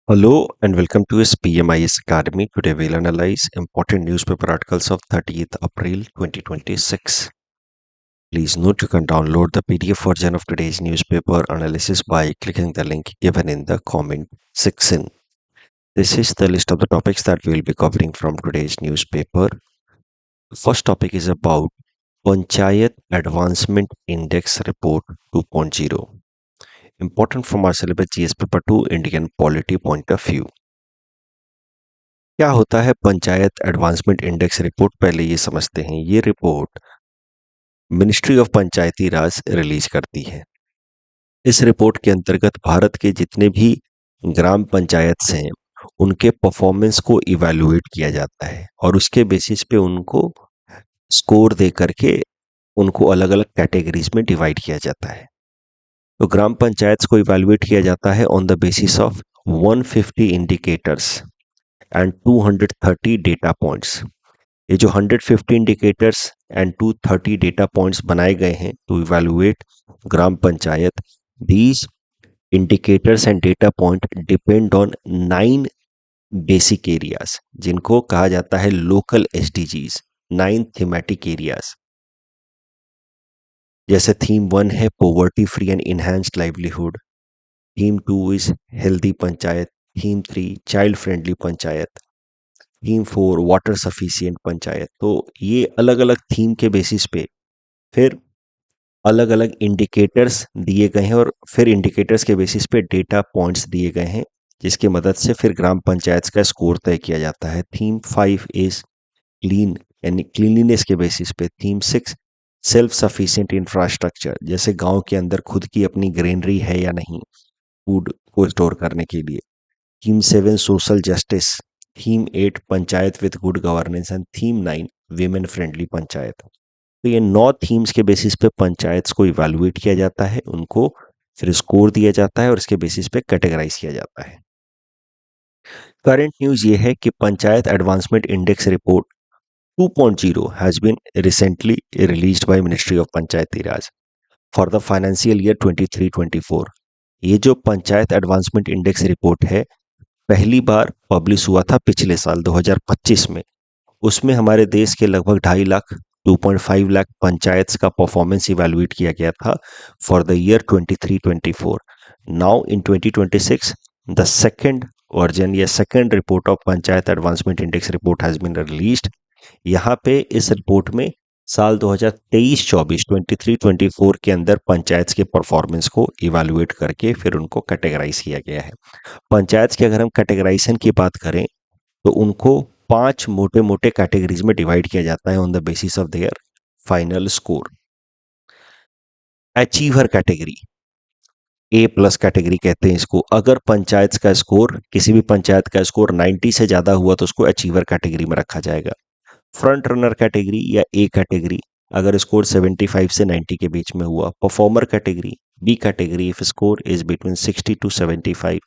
Hello and welcome to SPMIS Academy. Today we'll analyze important newspaper articles of 30th April 2026. Please note you can download the PDF version of today's newspaper analysis by clicking the link given in the comment section. This is the list of the topics that we'll be covering from today's newspaper. The first topic is about Panchayat Advancement Index Report 2.0. Important from our syllabus GS paper 2 Indian polity point of view. क्या होता है panchayat advancement index report? पहले ये समझते हैं। ये report ministry of Panchayati Raj release करती है। इस रिपोर्ट के अंतर्गत भारत के जितने भी ग्राम पंचायत हैं उनके परफॉर्मेंस को इवैल्यूएट किया जाता है और उसके बेसिस पे उनको स्कोर दे करके उनको अलग अलग कैटेगरीज में डिवाइड किया जाता है। तो ग्राम पंचायत को इवैल्यूएट किया जाता है on the basis of 150 indicators and 230 data points. ये जो 150 इंडिकेटर्स एंड 230 डेटा पॉइंट्स बनाए गए हैं to evaluate gram panchayat, these indicators and data point depend on 9 basic areas जिनको कहा जाता है लोकल एसडीजीज, 9 थीमेटिक एरियाज। जैसे थीम 1 है poverty free and enhanced livelihood, theme 2 is healthy panchayat, theme 3 child friendly panchayat, theme 4 water sufficient panchayat. तो ये अलग अलग थीम के बेसिस पे फिर अलग अलग इंडिकेटर्स दिए गए हैं और फिर इंडिकेटर्स के बेसिस पे डेटा पॉइंट्स दिए गए हैं जिसकी मदद से फिर ग्राम पंचायत का स्कोर तय किया जाता है। थीम 5 इज क्लीन यानी क्लीनलीनेस के बेसिस पे, थीम 6 सेल्फ सफिशिएंट इंफ्रास्ट्रक्चर, जैसे गांव के अंदर खुद की अपनी ग्रेनरी है या नहीं फूड को स्टोर करने के लिए, theme 7 social justice, theme 8 panchayat with good governance and theme 9 women friendly panchayat. तो ये 9 थीम्स के बेसिस पे पंचायत को इवैल्यूएट किया जाता है, उनको फिर स्कोर दिया जाता है और इसके बेसिस पे कैटेगराइज किया जाता है। करंट न्यूज ये है कि panchayat advancement index report 2.0 has been recently released by Ministry of Panchayati Raj for the financial year 23-24। ये जो पंचायत एडवांसमेंट इंडेक्स रिपोर्ट है पहली बार पब्लिश हुआ था पिछले साल 2025 में। उसमें हमारे देश के लगभग 2.5 लाख 2.5 लाख पंचायत का परफॉर्मेंस इवैल्यूएट किया गया था for the year 23-24। Now in 2026 the second version या second report of panchayat advancement index report has been released. यहाँ पे इस रिपोर्ट में साल 2023-24 23-24 के अंदर पंचायत के परफॉर्मेंस को इवैल्यूएट करके फिर उनको कैटेगराइज किया गया है। पंचायत की अगर हम कैटेगराइजेशन की बात करें तो उनको 5 मोटे मोटे कैटेगरीज में डिवाइड किया जाता है on the basis of their final score. Achiever category, A plus category कहते हैं इसको। अगर पंचायत का स्कोर, किसी भी पंचायत का स्कोर 90 से ज्यादा हुआ तो उसको अचीवर कैटेगरी में रखा जाएगा। फ्रंट रनर कैटेगरी या ए कैटेगरी अगर स्कोर 75 से 90 के बीच में हुआ। Performer category B category if score is between 60 to 75।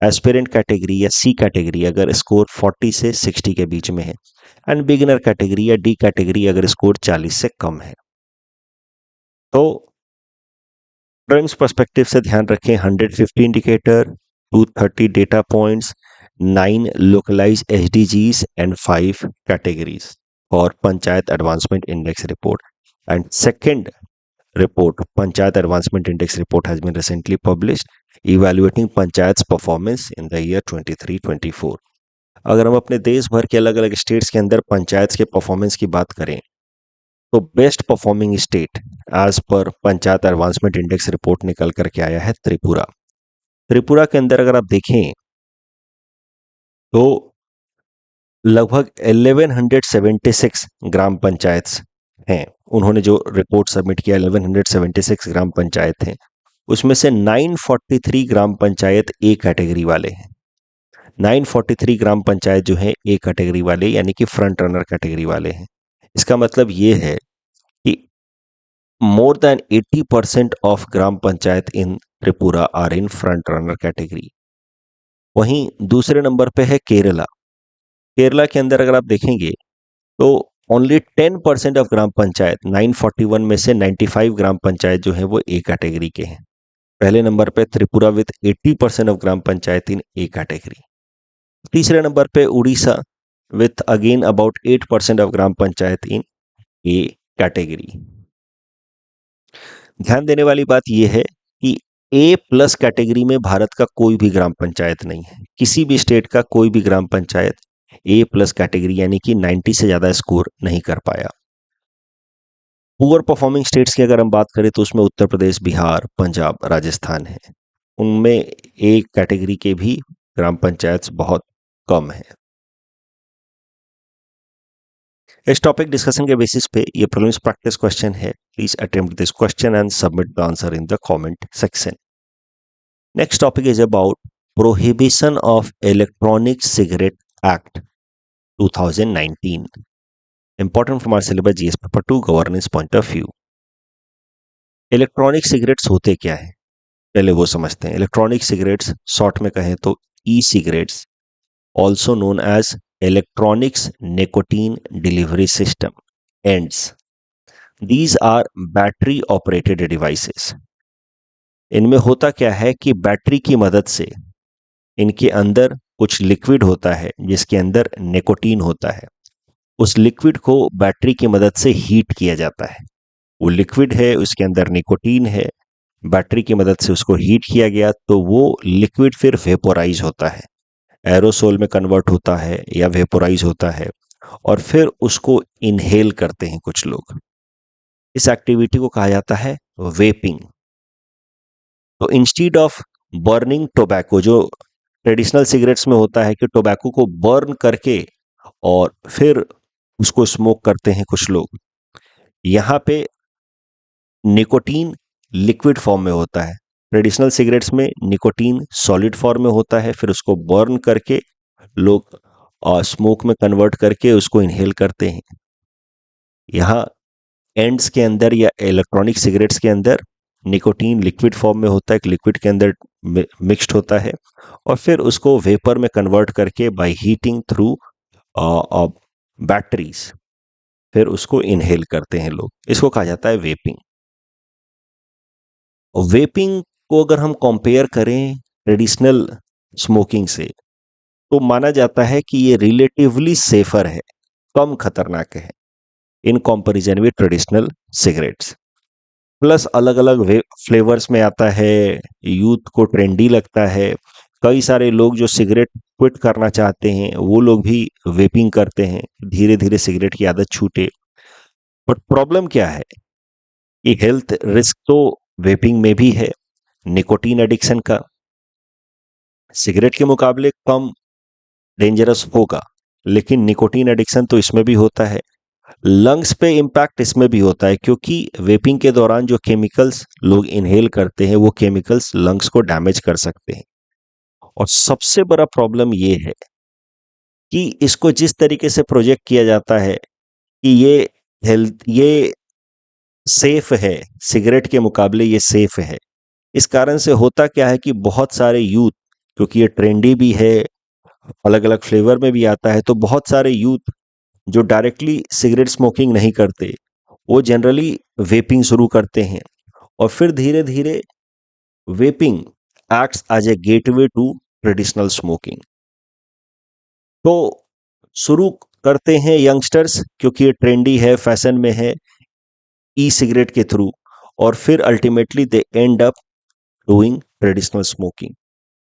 Aspirant category या सी कैटेगरी अगर स्कोर 40 से 60 के बीच में है। एंड बिगिनर कैटेगरी या डी कैटेगरी अगर स्कोर 40 से कम है। तो ट्रेंड्स पर्सपेक्टिव से ध्यान रखें 150 indicator, 230 data points, 9 localise SDGs and 5 categories for panchayat advancement index report. And second report Panchayat Advancement Index report has been recently published evaluating Panchayat's performance in the year 23-24। अगर हम अपने देश भर के अलग अलग स्टेट्स के अंदर पंचायत के परफॉर्मेंस की बात करें तो best performing state as per panchayat advancement index report निकल करके आया है त्रिपुरा। त्रिपुरा के अंदर अगर आप देखें तो लगभग 1176 ग्राम पंचायत हैं। उन्होंने जो रिपोर्ट सबमिट किया 1176 ग्राम पंचायत हैं, उसमें से 943 ग्राम पंचायत ए कैटेगरी वाले हैं। 943 ग्राम पंचायत जो है ए कैटेगरी वाले यानी कि फ्रंट रनर कैटेगरी वाले हैं। इसका मतलब ये है कि more than 80% of gram panchayat in Tripura are in front runner category. वहीं दूसरे नंबर पे है केरला। केरला के अंदर अगर आप देखेंगे तो ओनली 10% ऑफ ग्राम पंचायत 941 में से 95 ग्राम पंचायत जो है वो ए कैटेगरी के हैं। पहले नंबर पे Tripura with 80% of gram panchayat in A category. तीसरे नंबर पे Orissa with again about 8% of gram panchayat in A category. ध्यान देने वाली बात यह है कि ए प्लस कैटेगरी में भारत का कोई भी ग्राम पंचायत नहीं है। किसी भी स्टेट का कोई भी ग्राम पंचायत ए प्लस कैटेगरी यानी कि 90 से ज्यादा स्कोर नहीं कर पाया। पुअर परफॉर्मिंग स्टेट्स की अगर हम बात करें तो उसमें उत्तर प्रदेश, बिहार, पंजाब, राजस्थान है। उनमें ए कैटेगरी के भी ग्राम पंचायत बहुत कम है। इस टॉपिक डिस्कशन के बेसिस पे ये प्रीलिम्स प्रैक्टिस क्वेश्चन है। Please attempt this question and submit the answer in the comment section. Next topic is about prohibition of electronic cigarette act 2019, important from our syllabus GS paper 2 governance point of view. Electronic cigarettes होते क्या है, पहले वो समझते हैं। Electronic cigarettes short में कहें तो e cigarettes, also known as electronics nicotine delivery systems ENDS, these are battery operated devices. इनमें होता क्या है कि बैटरी की मदद से इनके अंदर कुछ लिक्विड होता है जिसके अंदर निकोटीन होता है। उस लिक्विड को बैटरी की मदद से हीट किया जाता है। वो लिक्विड है, उसके अंदर निकोटीन है, बैटरी की मदद से उसको हीट किया गया तो वो लिक्विड फिर वेपोराइज होता है, एरोसोल में कन्वर्ट होता है या वेपोराइज होता है और फिर उसको इनहेल करते हैं कुछ लोग। इस एक्टिविटी को कहा जाता है वेपिंग। तो इंस्टीड ऑफ बर्निंग टोबैको, जो ट्रेडिशनल सिगरेट्स में होता है कि टोबैको को बर्न करके और फिर उसको स्मोक करते हैं कुछ लोग, यहाँ पे निकोटीन लिक्विड फॉर्म में होता है। ट्रेडिशनल सिगरेट्स में निकोटीन सॉलिड फॉर्म में होता है, फिर उसको बर्न करके लोग स्मोक में कन्वर्ट करके उसको इनहेल करते हैं। यहाँ एंड्स के अंदर या इलेक्ट्रॉनिक सिगरेट्स के अंदर निकोटीन लिक्विड फॉर्म में होता है, एक लिक्विड के अंदर मिक्स्ड होता है और फिर उसको वेपर में कन्वर्ट करके बाय हीटिंग थ्रू बैटरीज फिर उसको इनहेल करते हैं लोग। इसको कहा जाता है वेपिंग। वेपिंग को अगर हम कंपेयर करें ट्रेडिशनल स्मोकिंग से तो माना जाता है कि ये रिलेटिवली सेफर है, कम खतरनाक है in comparison with traditional cigarettes. Plus अलग अलग फ्लेवर्स में आता है, यूथ को ट्रेंडी लगता है। कई सारे लोग जो सिगरेट क्विट करना चाहते हैं वो लोग भी वेपिंग करते हैं, धीरे धीरे सिगरेट की आदत छूटे। बट प्रॉब्लम क्या है कि हेल्थ रिस्क तो वेपिंग में भी है। निकोटीन एडिक्शन का सिगरेट के मुकाबले कम डेंजरस होगा, लेकिन निकोटीन एडिक्शन तो इसमें भी होता है। लंग्स पे इम्पैक्ट इसमें भी होता है क्योंकि वेपिंग के दौरान जो केमिकल्स लोग इनहेल करते हैं वो केमिकल्स लंग्स को डैमेज कर सकते हैं। और सबसे बड़ा प्रॉब्लम ये है कि इसको जिस तरीके से प्रोजेक्ट किया जाता है कि ये सेफ है, सिगरेट के मुकाबले ये सेफ है। इस कारण से होता क्या है कि बहुत सारे यूथ, क्योंकि ये ट्रेंडी भी है, अलग अलग फ्लेवर में भी आता है, तो बहुत सारे यूथ जो डायरेक्टली सिगरेट स्मोकिंग नहीं करते वो जनरली वेपिंग शुरू करते हैं और फिर धीरे धीरे vaping acts as a gateway to traditional smoking. तो शुरू करते हैं यंगस्टर्स क्योंकि ये ट्रेंडी है, फैशन में है, ई सिगरेट के थ्रू, और फिर ultimately they and up doing traditional smoking.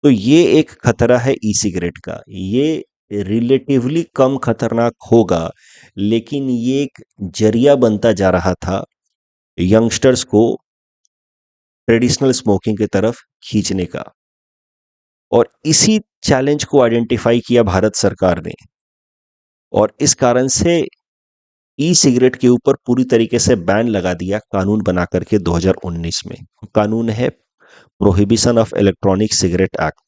तो ये एक खतरा है ई सिगरेट का। ये रिलेटिवली कम खतरनाक होगा, लेकिन ये एक जरिया बनता जा रहा था यंगस्टर्स को ट्रेडिशनल स्मोकिंग की तरफ खींचने का। और इसी चैलेंज को आइडेंटिफाई किया भारत सरकार ने और इस कारण से ई सिगरेट के ऊपर पूरी तरीके से बैन लगा दिया कानून बना करके 2019 में। कानून है prohibition of electronic cigarette act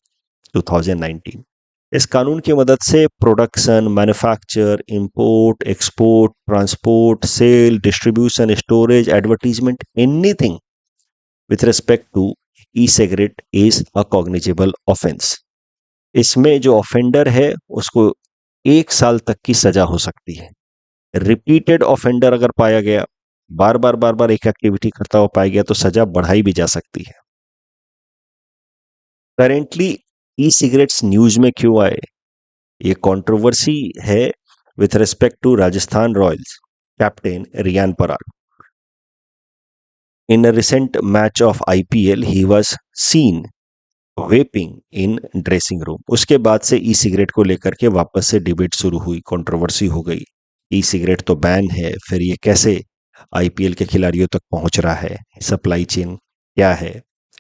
2019। इस कानून की मदद से production, manufacture, import, export, transport, sale, distribution, storage, advertisement, anything with respect to e cigarette is a cognizable offence. इसमें जो ऑफेंडर है उसको 1 साल तक की सजा हो सकती है। रिपीटेड ऑफेंडर अगर पाया गया, बार बार एक एक्टिविटी करता हुआ पाया गया, तो सजा बढ़ाई भी जा सकती है। करेंटली ई सिगरेट्स न्यूज में क्यों आए? ये कंट्रोवर्सी है with respect to Rajasthan Royals captain Riyan Parag. In a recent match of IPL, he was seen vaping in dressing room. उसके बाद से ई सिगरेट को लेकर के वापस से डिबेट शुरू हुई, कंट्रोवर्सी हो गई. ई सिगरेट तो बैन है, फिर ये कैसे आईपीएल के खिलाड़ियों तक पहुंच रहा है? सप्लाई चेन क्या है?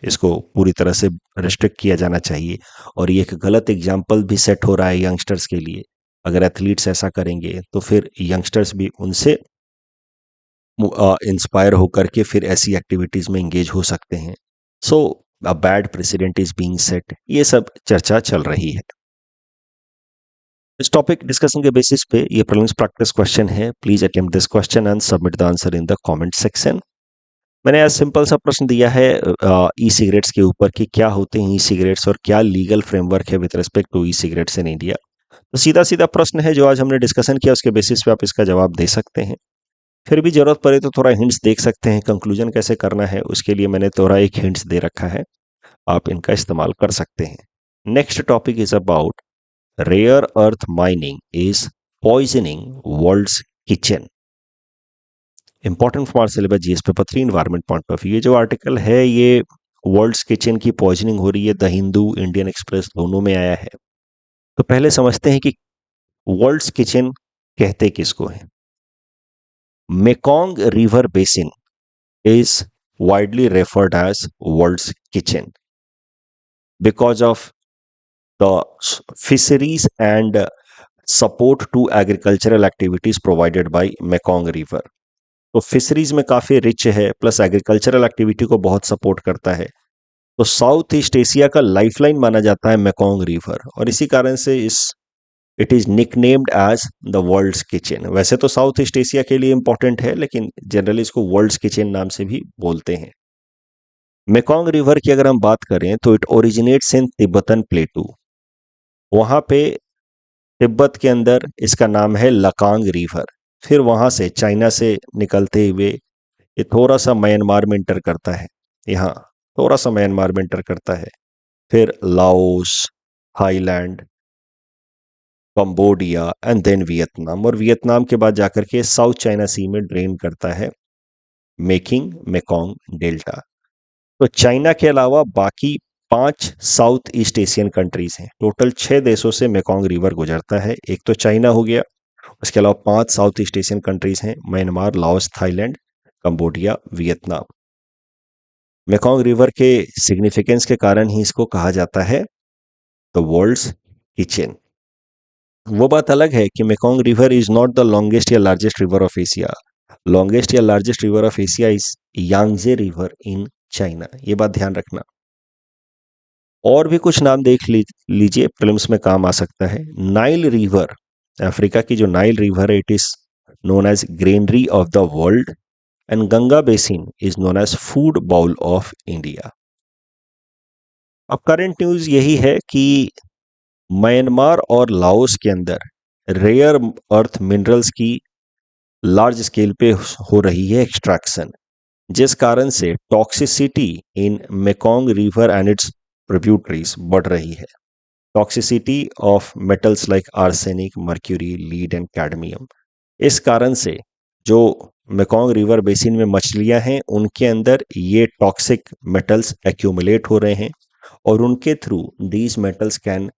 इसको पूरी तरह से रिस्ट्रिक्ट किया जाना चाहिए. और ये एक गलत एग्जाम्पल भी सेट हो रहा है यंगस्टर्स के लिए. अगर एथलीट्स ऐसा करेंगे तो फिर यंगस्टर्स भी उनसे इंस्पायर होकर के फिर ऐसी एक्टिविटीज में एंगेज हो सकते हैं. So a bad president is being set. ये सब चर्चा चल रही है. इस टॉपिक डिस्कशन के बेसिस पे ये प्रीलिम्स प्रैक्टिस क्वेश्चन है. Please attempt this question and submit the answer in the comment section. मैंने आज सिंपल सा प्रश्न दिया है ई सिगरेट्स के ऊपर कि क्या होते हैं ई सिगरेट्स और क्या लीगल फ्रेमवर्क है with respect to e cigarettes in India. तो सीधा सीधा प्रश्न है जो आज हमने डिस्कशन किया, उसके बेसिस पे आप इसका जवाब दे सकते हैं. फिर भी जरूरत पड़े तो थोड़ा हिंट्स देख सकते हैं. कंक्लूजन कैसे करना है उसके लिए मैंने थोड़ा एक हिंट्स दे रखा है, आप इनका इस्तेमाल कर सकते हैं. Next topic is about rare earth mining is poisoning world's kitchen. Important for syllabus GS paper 3 environment point of view. ये जो आर्टिकल है ये वर्ल्ड्स किचन की पॉइजनिंग हो रही है, द हिंदू इंडियन एक्सप्रेस दोनों में आया है. तो पहले समझते हैं कि वर्ल्ड्स किचन कहते किसको है. Mekong river basin is widely referred as world's kitchen because of the fisheries and support to agricultural activities provided by Mekong River. तो फिशरीज में काफी रिच है, प्लस एग्रीकल्चरल एक्टिविटी को बहुत सपोर्ट करता है. तो साउथ ईस्ट एशिया का लाइफलाइन माना जाता है मेकोंग रिवर, और इसी कारण से इस it is nicknamed as the world's kitchen. वैसे तो साउथ ईस्ट एशिया के लिए इंपॉर्टेंट है, लेकिन जनरली इसको वर्ल्ड्स किचन नाम से भी बोलते हैं. मेकोंग रिवर की अगर हम बात करें तो इट ओरिजिनेट्स इन तिब्बतन प्लेटू. वहां पे तिब्बत के अंदर इसका नाम है लकांग रिवर. फिर वहां से चाइना से निकलते हुए ये थोड़ा सा म्यांमार में इंटर करता है. यहाँ थोड़ा सा म्यांमार में इंटर करता है. फिर Laos, Thailand, Cambodia and then Vietnam, और वियतनाम के बाद जाकर के साउथ चाइना सी में ड्रेन करता है, मेकिंग मेकोंग डेल्टा. तो चाइना के अलावा बाकी 5 साउथ ईस्ट एशियन कंट्रीज हैं. टोटल 6 देशों से मेकोंग रिवर गुजरता है. एक तो चाइना हो गया, उसके अलावा 5 साउथ ईस्ट एशियन कंट्रीज हैं, Myanmar, Laos, Thailand, Cambodia, Vietnam. Mekong river के सिग्निफिकेंस के कारण ही इसको कहा जाता है द वर्ल्ड्स किचन. वो बात अलग है कि Mekong river is not the longest या largest river of Asia. Longest या largest river of Asia is Yangtze river in China. ये बात ध्यान रखना. और भी कुछ नाम देख लीजिए, प्रीलिम्स में काम आ सकता है. नाइल रिवर, अफ्रीका की जो नाइल रिवर है, it is known as granary of the world. And Ganga basin is known as food bowl of India. अब करंट न्यूज यही है कि म्यांमार और लाओस के अंदर रेयर अर्थ मिनरल्स की लार्ज स्केल पे हो रही है एक्सट्रैक्शन, जिस कारण से toxicity in Mekong river and its tributaries बढ़ रही है. Toxicity of metals like arsenic, mercury, lead and cadmium. इस कारण से जो मेकोंग रिवर बेसिन में मछलियां हैं उनके अंदर ये टॉक्सिक मेटल्स एक्यूमुलेट हो रहे हैं, और उनके through these metals can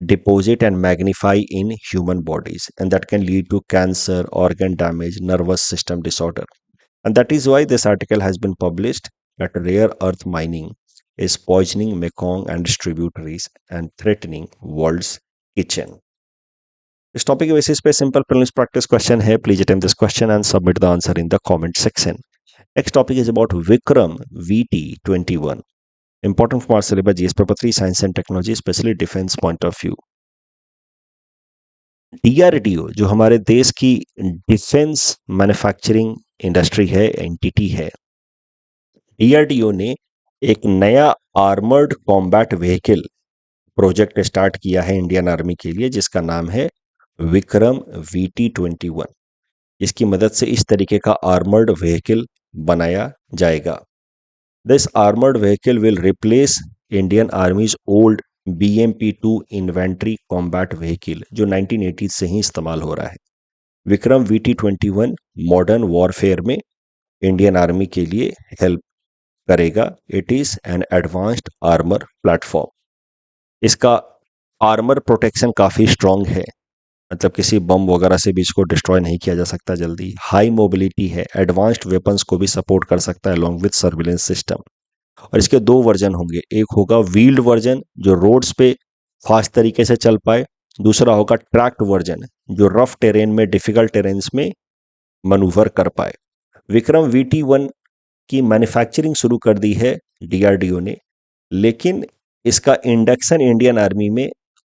deposit and magnify in human bodies, and that can lead to cancer, organ damage, nervous system disorder. And that is why this article has been published, that rare earth mining is poisoning Mekong and its tributaries and threatening world's kitchen. इस topic के basis पे simple prelims practice question है. Please attempt this question and submit the answer in the comment section. Next topic is about Vikram VT-21. Important for our syllabus GS paper 3 science and technology, especially defense point of view. DRDO जो हमारे देश की defence manufacturing industry है, entity है, DRDO ने एक नया armoured combat vehicle project start किया है इंडियन आर्मी के लिए, जिसका नाम है विक्रम VT-21. इसकी मदद से इस तरीके का आर्मर्ड व्हीकल बनाया जाएगा. This armored vehicle will replace Indian आर्मीज old BMP-2 inventory combat vehicle जो 1980 से ही इस्तेमाल हो रहा है। विक्रम VT-21 मॉडर्न वॉरफेयर में इंडियन आर्मी के लिए हेल्प करेगा। It is an advanced armour platform. इसका आर्मर प्रोटेक्शन काफ़ी स्ट्रांग है, मतलब किसी बम वगैरह से भी इसको डिस्ट्रॉय नहीं किया जा सकता जल्दी। हाई मोबिलिटी है, एडवांस्ड वेपन्स को भी सपोर्ट कर सकता है अलॉन्ग विद सर्विलेंस सिस्टम। और इसके दो वर्जन होंगे, एक होगा व्हील्ड वर्जन जो रोड्स पे फास्ट तरीके से चल पाए, दूसरा होगा ट्रैक्ड वर्जन जो रफ टेरेन में, डिफिकल्ट टेरेन्स में मनूवर कर पाए। विक्रम VT-1 की मैन्युफैक्चरिंग शुरू कर दी है DRDO ने, लेकिन इसका इंडक्शन इंडियन आर्मी में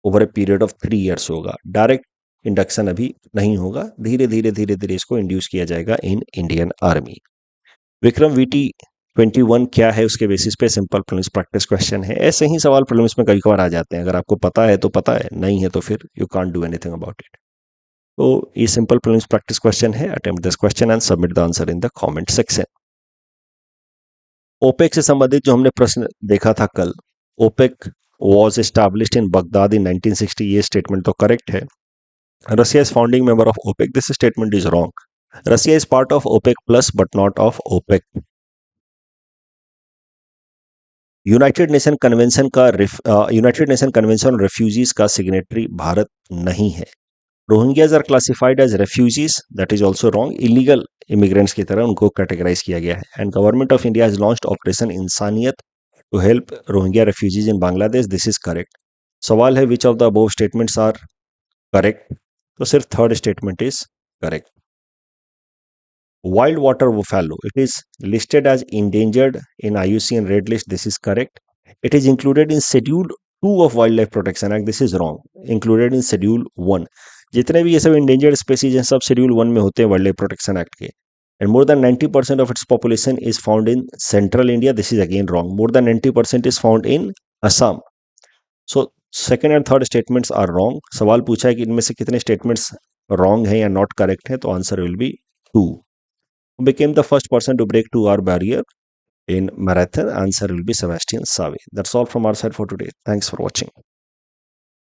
over a period of 3 years होगा। डायरेक्ट इंडक्शन अभी नहीं होगा, धीरे धीरे इसको इंड्यूस किया जाएगा in Indian army. Vikram VT-21 क्या है उसके बेसिस पे सिंपल प्रीलिम्स प्रैक्टिस क्वेश्चन है। ऐसे ही सवाल प्रीलिम्स में कई बार आ जाते हैं, अगर आपको पता है तो पता है, नहीं है तो फिर you can't do anything about it. तो ये सिंपल प्रीलिम्स प्रैक्टिस क्वेश्चन है। Attempt this question and submit the answer in the comment section. OPEC से संबंधित जो हमने प्रश्न देखा था कल, OPEC was established in Baghdad in 1960, ये स्टेटमेंट तो करेक्ट है। Russia is founding member of OPEC, this statement is wrong. Russia is part of OPEC plus but not of OPEC. United nation convention on refugees का signatory Bharat नहीं है। Rohingyas are classified as refugees, that is also wrong. Illegal immigrants की तरह उनको categorize किया गया है। And government of India has launched operation Insaniyat to help Rohingya refugees in Bangladesh, this is correct. सवाल है which of the above statements are correct, तो सिर्फ third statement is correct. Wild water buffalo, it is listed as endangered in IUCN Red List. This is correct. It is included in Schedule 2 of Wildlife Protection Act. This is wrong. Included in Schedule 1. जितने भी ये सब endangered species हैं सब Schedule 1 में होते हैं Wildlife Protection Act के. And more than 90% of its population is found in central India. This is again wrong. More than 90% is found in Assam. So second and third statements are wrong. सवाल पूछा है कि इनमें से कितने statements wrong हैं या not correct हैं, तो answer will be 2. Who became the first person to break 2 hour barrier in marathon? Answer will be Sebastian Savi. That's all from our side for today. Thanks for watching.